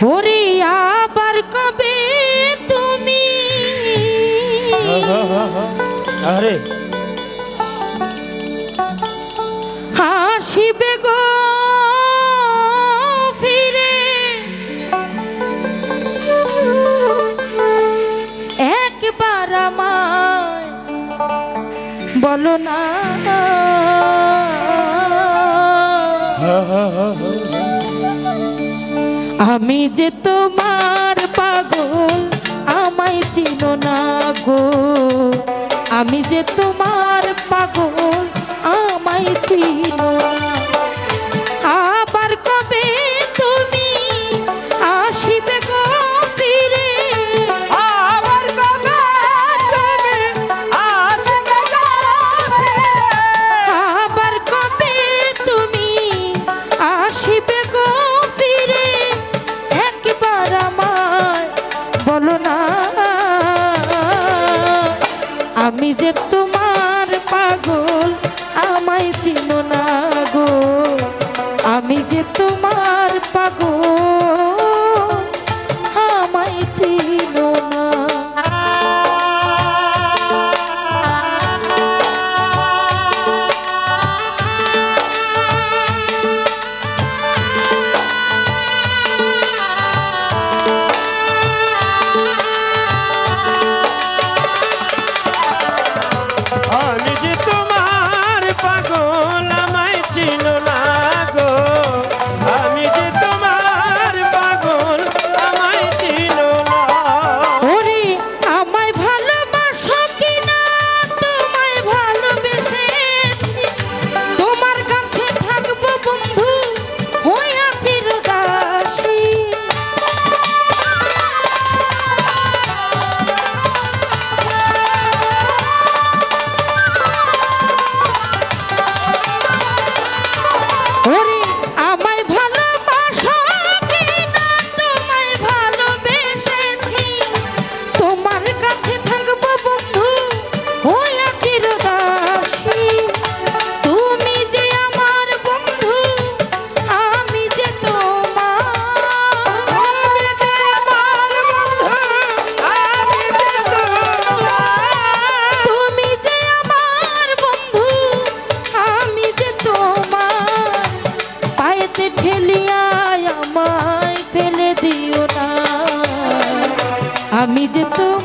ওরে আবার কবে তুমি আরে হাসিবে গো ফিরে একবার আমায় বলো না আমি যে তোমার পাগল আমায় চিনো না গো আমি যে তোমার পাগল আমায় চিনো না আবার কবে তুমি আসিবে গো ফিরে আবার কবে তুমি আসবে গো ফিরে আবার কবে তুমি আসিবে গো ফিরে একবার আমায় বলো না আমি যে তোমার পাগল আমায় চিনো না গো আমি যে তোমার পাগল আমায় চিনো না আমি যে তোমার পাগল আমায় চিনো না গো আমি যে তোমার পাগল আমায় চিনো না ওরে আমায় ভালোবাসো কিনা তোমায় ভালোবেসেছি তোমার কাছে থাকবো বন্ধু হইয়া চিরদাসী ওরে আমায় ভালোবাসো কিনা তোমায় ভালোবেসেছি তোমার কাছে থাকবো বন্ধু হইয়া চিরদাসী তুমি যে আমার বন্ধু আমি যে তোমার তুমি যে আমার বন্ধু আমি যে তোমার পায়েতে ঠেলিয়া আমায় ফেলে দিও না আমি যে তোমার